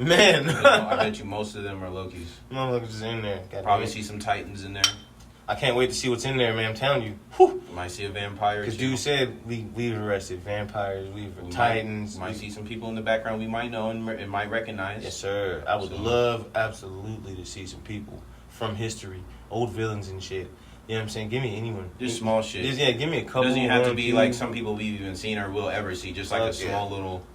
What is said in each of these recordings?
Man. I bet you most of them are Lokis. Motherfuckers is in there. Probably see some Titans in there. I can't wait to see what's in there, man. I'm telling you. Whew. You might see a vampire. Because dude said we've arrested vampires, we've Titans. Might see some people in the background we might know and might recognize. Yes, sir. I would love absolutely to see some people from history, old villains and shit. You know what I'm saying? Give me anyone. Just small shit. Yeah, give me a couple. Doesn't even have to be like some people we've even seen or will ever see. Just like a small little,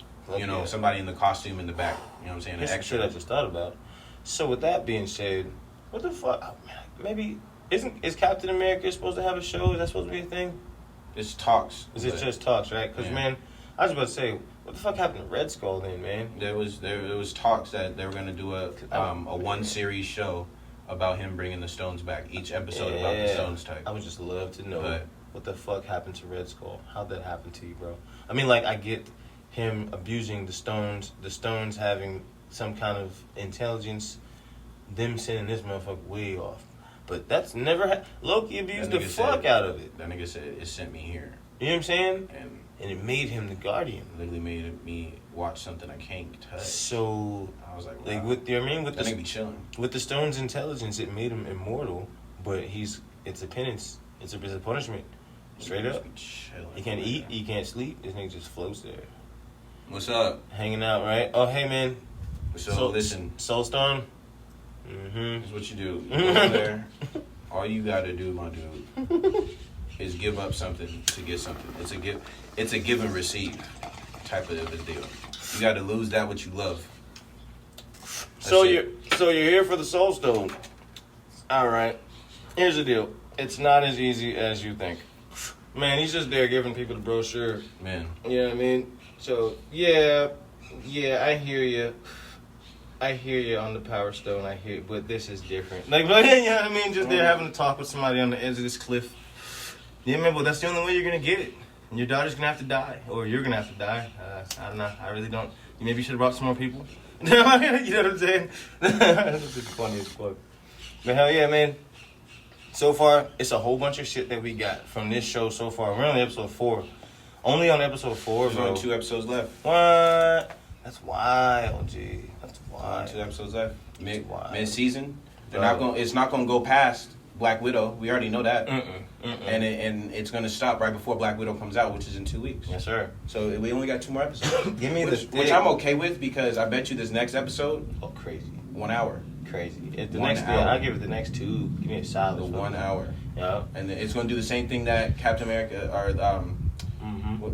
somebody in the costume in the back. You know what I'm saying? That's some shit I just thought about. So with that being said, what the fuck? Maybe is Captain America supposed to have a show? Is that supposed to be a thing? It's talks. Is it just talks, right? Because man, I was about to say, what the fuck happened to Red Skull then, man? There was talks that they were gonna do a one series show about him bringing the Stones back. Each episode about the Stones type. I would just love to know what the fuck happened to Red Skull. How'd that happen to you, bro? I mean, like, I get him abusing the Stones having some kind of intelligence, them sending this motherfucker way off. But that's never Loki abused the fuck out of it. That nigga said, it sent me here. You know what I'm saying? And it made him the Guardian. Literally made me watch something I can't touch. So I was like, wow. Like with you know what I mean? With that nigga be chilling. With the Stone's intelligence, it made him immortal. But it's a penance. It's a punishment. Straight up. He can't eat. He can't sleep. This nigga just floats there. What's up? Hanging out, right? Oh, hey man. So listen, Soulstone. Mm-hmm. Here's what you do. You go over there. All you gotta do, my dude, is give up something to get something. It's a give and receive type of a deal. You gotta lose that what you love. So you're here for the Soulstone. All right. Here's the deal. It's not as easy as you think. Man, he's just there giving people the brochure. Man. You know what I mean? So yeah, I hear you. I hear you on the Power Stone. I hear, but this is different. Like, you know what I mean? Just there having to talk with somebody on the edge of this cliff. Yeah, man, but that's the only way you're gonna get it. And your daughter's gonna have to die, or you're gonna have to die. I don't know. I really don't. You maybe should have brought some more people. You know what I'm saying? That's just funny as fuck. But hell yeah, man. So far, it's a whole bunch of shit that we got from this show so far. We're on episode 4. Only on episode 4, bro. There's only 2 episodes left. What? That's wild, G. That's wild. 2 episodes left. Mid-season. It's not gonna go past Black Widow. We already know that. And it's gonna stop right before Black Widow comes out, which is in 2 weeks. Yes, sir. So we only got 2 more episodes. Give me which I'm okay with, because I bet you this next episode. Oh, crazy. 1 hour. Crazy. I'll give it the next 2. Give me a solid. The 1 hour. Yeah. And it's gonna do the same thing that Captain America or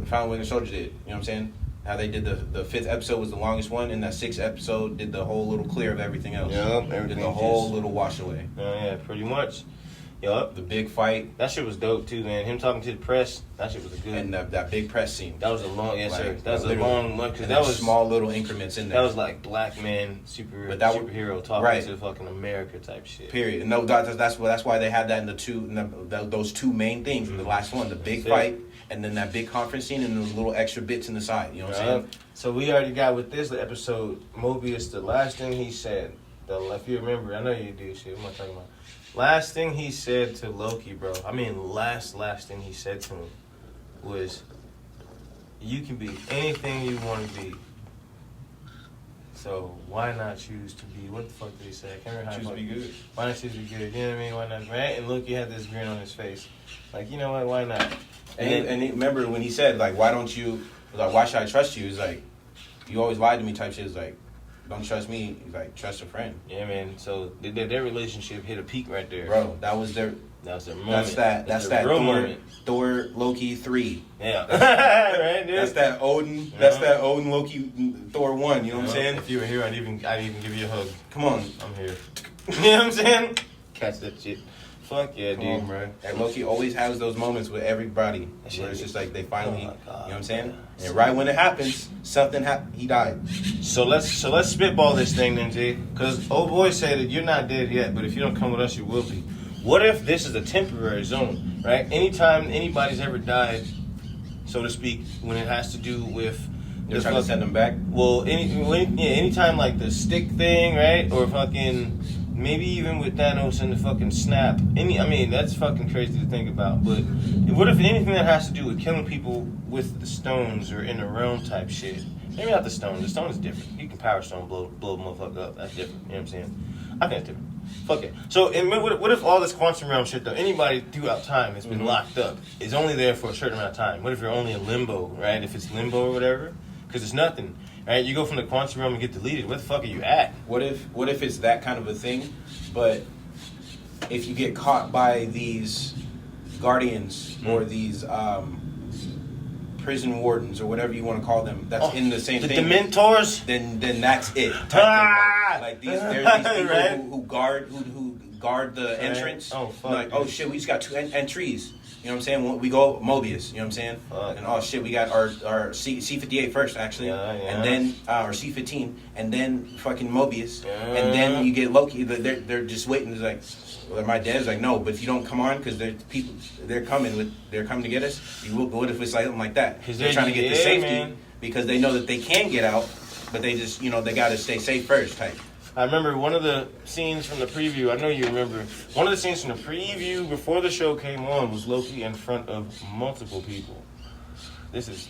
Falcon Winter Soldier did. You know what I'm saying? How they did the 5th episode was the longest one, and that 6th episode did the whole little clear of everything else. Yep, everything. Did the whole little wash away. Yeah, pretty much. Yup. The big fight. That shit was dope too, man. Him talking to the press, that shit was good. And that big press scene. That was a long, sir. That was a long one, because that was small little increments in there. That was like black man superhero talking to fucking America type shit. Period. No, that's why they had that in those 2 main things. The last one, the big fight, and then that big conference scene, and those little extra bits in the side. You know what I'm saying? So we already got with this episode, Mobius. The last thing he said, if you remember, I know you do. Shit, what am I talking about? Last thing he said to Loki, bro. I mean, last thing he said to him was, "You can be anything you want to be. So why not choose to be?" What the fuck did he say? I can't remember how. Choose to be good. Why not choose to be good? You know what I mean? Why not? Right? And Loki had this grin on his face, like, you know what? Why not? And remember when he said, like, why don't you? Like, why should I trust you? He's like, you always lied to me. Type shit. Is like, don't trust me. He's like, trust a friend. Yeah, man. So their relationship hit a peak right there, bro. That was their moment. That's that Thor Loki 3. Yeah. Right, dude. That's that Odin. That's that Odin Loki Thor 1. You know what I'm saying? If you were here, I'd even give you a hug. Come on, I'm here. You know what I'm saying? Catch that shit. Fuck yeah, Come on, bro. And Loki always has those moments with everybody where it's just like they finally, you know what I'm saying? Yeah. And right when it happens, something happened. He died. So let's spitball this thing then, G. Because old boy said that you're not dead yet, but if you don't come with us, you will be. What if this is a temporary zone, right? Anytime anybody's ever died, so to speak, when it has to do with... They're trying to send them back? Well, anytime like the stick thing, right? Or fucking... Maybe even with Thanos and the fucking snap. That's fucking crazy to think about. But what if anything that has to do with killing people with the stones or in the realm type shit, Maybe not the stone. The stone is different. You can power stone blow a motherfucker up. That's different. You know what I'm saying? I think it's different. Fuck it. So, and what if all this quantum realm shit, though, anybody throughout time has been locked up, is only there for a certain amount of time? What if you're only in limbo, right? If it's limbo or whatever? Because it's nothing, right? You go from the quantum realm and get deleted. Where the fuck are you at? What if it's that kind of a thing, but if you get caught by these guardians or these prison wardens or whatever you want to call them, that's in the same the thing. The Dementors? Then that's it. Like there's these people right? who guard the entrance. Oh fuck. Like, oh shit, we just got 2 entries. You know what I'm saying? We go Mobius. You know what I'm saying? Fuck. And oh shit, we got our C58 first actually, and then our C15, and then fucking Mobius, and then you get Loki. They're just waiting. It's like, well, my dad's like, no, but if you don't come on because they're coming to get us. You will. What if it's like something like that? They're trying to get the safety because they know that they can get out, but they just they got to stay safe first type. I remember one of the scenes from the preview. I know you remember. One of the scenes from the preview before the show came on was Loki in front of multiple people. This has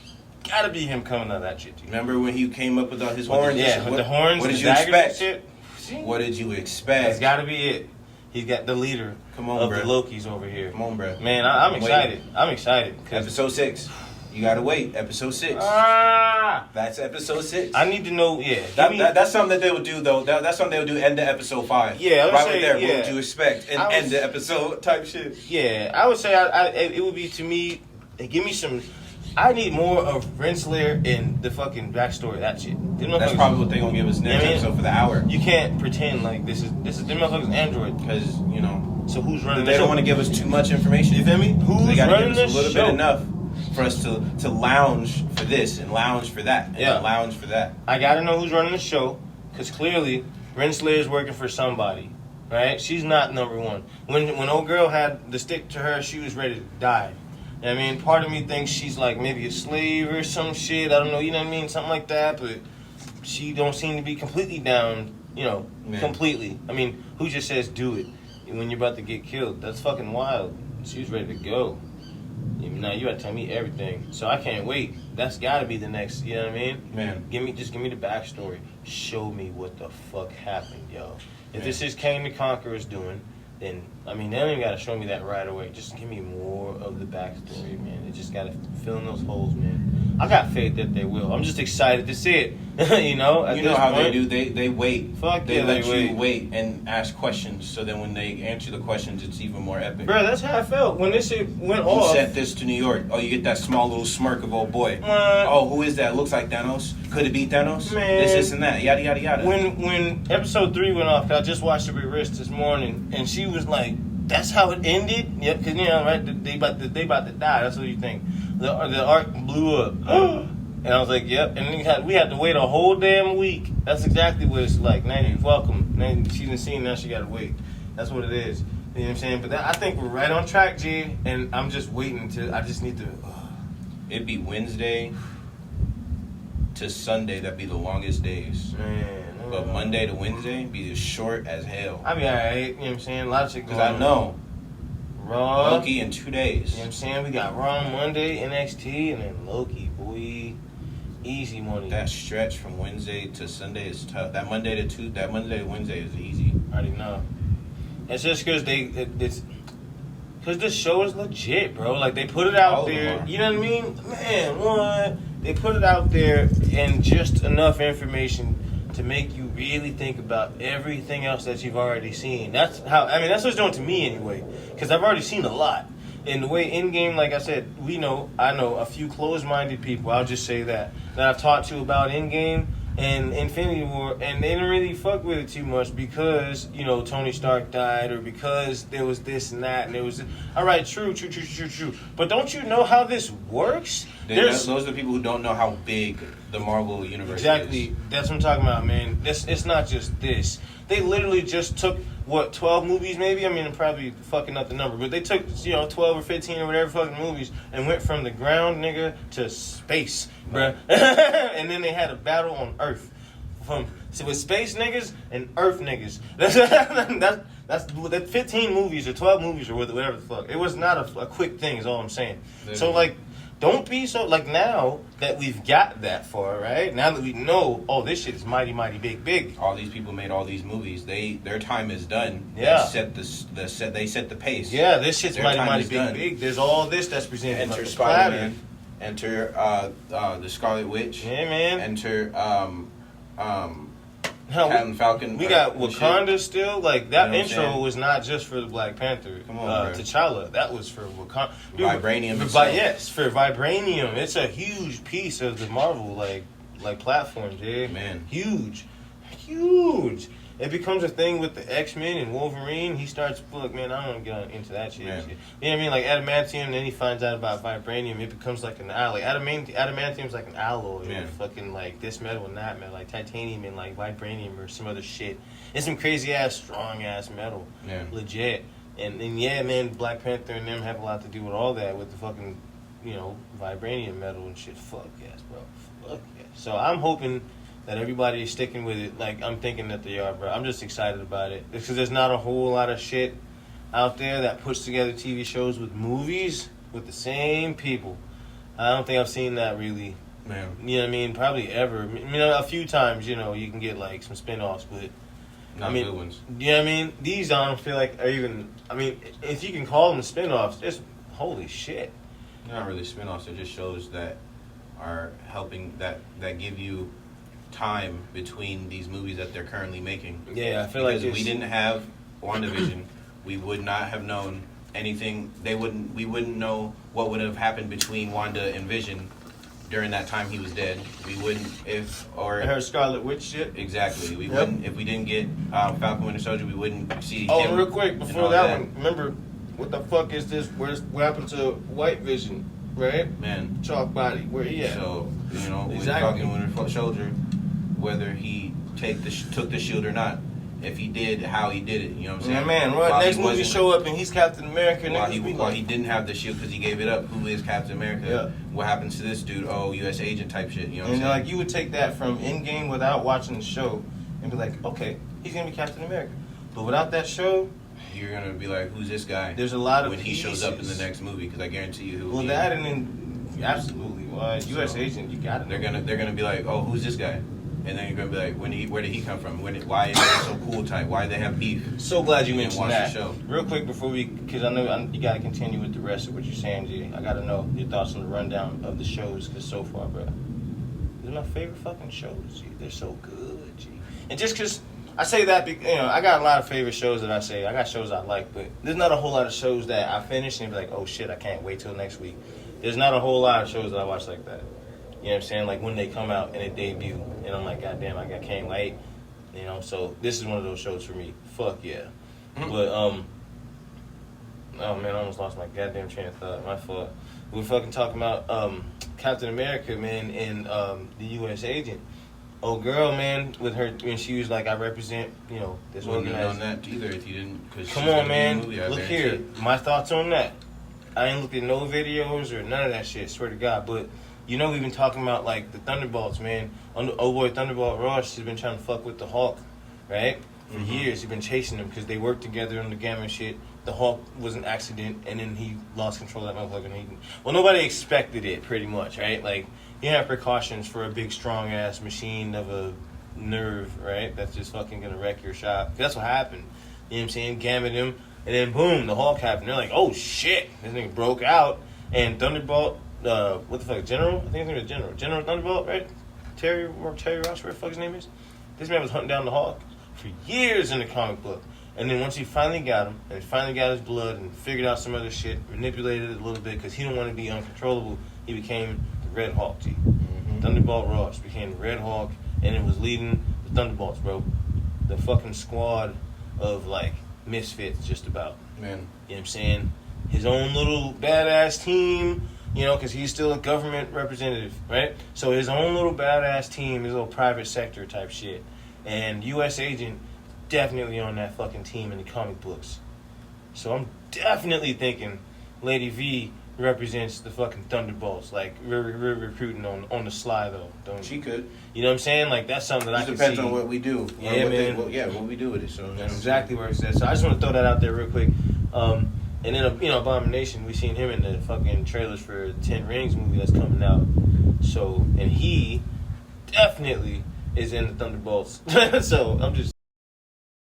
got to be him coming out of that shit. Dude. Remember when he came up with all his horns? Yeah, with the horns. What did the you expect? Shit? See? What did you expect? That's got to be it. He's got the leader of the Lokis over here. Come on, bro. Man, I'm excited. Waiting. I'm excited. Episode 6. You gotta wait. Episode 6. That's episode 6. I need to know. Yeah, that's something that they would do though. That's something they would do. End of episode 5. Yeah, I would say, there. Yeah. What would you expect? End the episode type shit. Yeah, I would say it would be to me. Give me some. I need more of Renslayer and the fucking backstory of that shit. That's probably what they're gonna give us next episode for the hour. You can't pretend like this is them motherfuckers Android because So who's running? They don't want to give us too much information. You feel me? Who's they gotta running give us this a little show? bit enough for us to lounge for this and lounge for that and lounge for that. I gotta know who's running the show because clearly Renslayer's working for somebody, right? She's not number one. When old girl had the stick to her, she was ready to die. You know what I mean? Part of me thinks she's like maybe a slave or some shit. I don't know. You know what I mean? Something like that. But she don't seem to be completely down. Completely. I mean, who just says do it when you're about to get killed? That's fucking wild. She was ready to go. Now you gotta tell me everything, so I can't wait. That's gotta be the next. You know what I mean? Man, give me the backstory. Show me what the fuck happened, yo. If this is Kang the Conqueror's doing, then they don't even gotta show me that right away. Just give me more of the backstory, man. It just gotta fill in those holes, man. I got faith that they will. I'm just excited to see it. You know how they do. They wait. Fuck they yeah, let they you wait and ask questions. So then when they answer the questions, it's even more epic. Bro, that's how I felt when this shit went who off. Who sent this to New York? Oh, you get that small little smirk of old boy. Oh, who is that? Looks like Thanos. Could it be Thanos? Man, this and that. Yada yada yada. When episode 3 went off, I just watched it with Rich this morning, and she was like, "That's how it ended." Yep, because right, they about to die. That's what you think. The arc blew up. And I was like, yep. And then we had to wait a whole damn week. That's exactly what it's like. Now you're welcome. Now she didn't see, now she got to wait. That's what it is. You know what I'm saying? But I think we're right on track, G. And I'm just waiting I just need to. It'd be Wednesday to Sunday. That'd be the longest days. Man. But Monday to Wednesday be as short as hell. I'll be alright. You know what I'm saying? A lot of shit going Because on. I know. Raw. Loki in 2 days. You know what I'm saying? We got Raw on Monday, NXT, and then Loki, boy. Easy money. That stretch from Wednesday to Sunday is tough. That Monday to Wednesday is easy. I already know. It's just because because this show is legit, bro. Like they put it out there. You know what I mean? Man, they put it out there and just enough information to make you really think about everything else that you've already seen. That's what it's doing to me anyway. Because I've already seen a lot. And the way Endgame, like I said, I know a few closed-minded people, I'll just say that I've talked to about Endgame and Infinity War, and they didn't really fuck with it too much because, Tony Stark died or because there was this and that, and there was... All right, true. But don't you know how this works? Those are the people who don't know how big the Marvel universe is. Exactly. That's what I'm talking about, man. It's not just this. They literally just took... 12 movies maybe? I mean, I'm probably fucking up the number, but they took, 12 or 15 or whatever fucking movies and went from the ground, nigga, to space, bruh. And then they had a battle on Earth. With space niggas and Earth niggas. That's 15 movies or 12 movies or whatever the fuck. It was not a quick thing is all I'm saying. So, don't be so, like, now that we've got that far, right? Now that we know, oh, this shit is mighty, mighty big. All these people made all these movies. Their time is done. Yeah. They set the pace. Yeah, this shit's Their mighty, time mighty is done. big. There's all this that's presented. Enter like Spider-Man. Enter the Scarlet Witch. Yeah, man. Enter Hell, Captain Falcon. We got Wakanda still. Like, that You know what I'm intro saying? was not just for the Black Panther. Come on, bro. T'Challa. That was for Wakanda. Vibranium Yes, for Vibranium. It's a huge piece of the Marvel, like platform, dude. Man. Huge. It becomes a thing with the X-Men and Wolverine. He starts, look, man, I don't get into that shit. Man. You know what I mean? Like adamantium, then he finds out about vibranium. It becomes like an alloy. Adamantium's like an alloy. Man. Fucking like this metal and that metal. Like titanium and like vibranium or some other shit. It's some crazy ass, strong ass metal. Yeah. Legit. And yeah, man, Black Panther and them have a lot to do with all that, with the fucking, vibranium metal and shit. Fuck yes, bro. Fuck yes. So I'm hoping that everybody is sticking with it. Like, I'm thinking that they are, bro. I'm just excited about it. Because there's not a whole lot of shit out there that puts together TV shows with movies with the same people. I don't think I've seen that really. Man. You know what I mean? Probably ever. A few times, you can get, like, some spinoffs, but... Not good ones. You know what I mean? These I don't feel like are even... if you can call them spinoffs, it's... Holy shit. They're not really spinoffs. They're just shows that are helping, that give you time between these movies that they're currently making. Yeah, I feel because like if we didn't have WandaVision, we would not have known anything. We wouldn't know what would have happened between Wanda and Vision during that time he was dead. We wouldn't her Scarlet Witch shit. Exactly. We Yep. wouldn't if we didn't get Falcon Winter Soldier. We wouldn't see. Oh, him real quick and before all that one, remember what the fuck is this? What happened to White Vision? Right? Man. Chalk body. Where he at? So with Exactly. Falcon Winter Soldier, whether he took the shield or not, if he did, how he did it. You know what I'm saying? Yeah, man. While Next he movie wasn't- show up and he's Captain America. While he didn't have the shield because he gave it up. Who is Captain America? Yeah. What happens to this dude? Oh, U.S. agent type shit. You know what I'm And saying? like you would take that from Endgame without watching the show and be like, okay, he's gonna be Captain America. But without that show, You're gonna be like, who's this guy? there's a lot of when he shows up in the pieces. next movie, because I guarantee you, Well, that and then absolutely. Well, U.S. agent, you got it. they're gonna be like, oh, who's this guy? And then you're gonna be like, where did he come from? Why is he so cool type? Why do they have beef? So glad you didn't mentioned watch that. the show. Real quick before because I know you got to continue with the rest of what you're saying, G. I got to know your thoughts on the rundown of the shows, because so far, bro, these are my favorite fucking shows, G. They're so good, G. And just because I say that, I got a lot of favorite shows that I say. I got shows I like, but there's not a whole lot of shows that I finish and be like, oh shit, I can't wait till next week. There's not a whole lot of shows that I watch like that. You know what I'm saying? Like when they come out and they debut, and I'm like, goddamn, I can't wait. So this is one of those shows for me. Fuck yeah. Mm-hmm. But oh man, I almost lost my goddamn train of thought. My fault. We were fucking talking about Captain America, man, and the U.S. agent. Oh girl, man, with her when she was like, I represent, this Wouldn't have known organization. that either if you didn't. Cause Come she's on, gonna be in man. the movie, I Look guarantee here. it. My thoughts on that. I ain't looked at no videos or none of that shit, swear to God. But, we've been talking about, like, the Thunderbolts, man. Oh, boy, Thunderbolt Ross has been trying to fuck with the Hulk, right? For years. He's been chasing him because they worked together on the Gamma shit. The Hulk was an accident, and then he lost control of that motherfucker. Nobody expected it, pretty much, right? Like, you have precautions for a big, strong-ass machine of a nerve, right? That's just fucking gonna wreck your shop. That's what happened. You know what I'm saying? Gammed him, and then boom, the Hulk happened. They're like, oh shit, this thing broke out. And Thunderbolt, what the fuck, General? I think his name is General. General Thunderbolt, right? Terry Ross, where the fuck his name is? This man was hunting down the Hulk for years in the comic book. And then once he finally got him, and finally got his blood, and figured out some other shit, manipulated it a little bit, because he didn't want to be uncontrollable, he became the Red Hulk, G. Thunderbolt Ross became the Red Hulk, and it was leading the Thunderbolts, bro. The fucking squad of, like, misfits, just about. Man. You know what I'm saying? His own little badass team, because he's still a government representative, right? So his own little badass team, his little private sector type shit. And U.S. agent definitely on that fucking team in the comic books. So I'm definitely thinking Lady V represents the fucking Thunderbolts. Like, we're recruiting on the sly, though. She could. You know what I'm saying? Like, that's something that I It can depends see. on what we do. Yeah, man. What we do with it. So That's exactly where it's at. So I just want to throw that out there real quick. And then, Abomination, we seen him in the fucking trailers for 10 Rings movie that's coming out. So, and he definitely is in the Thunderbolts. So, I'm just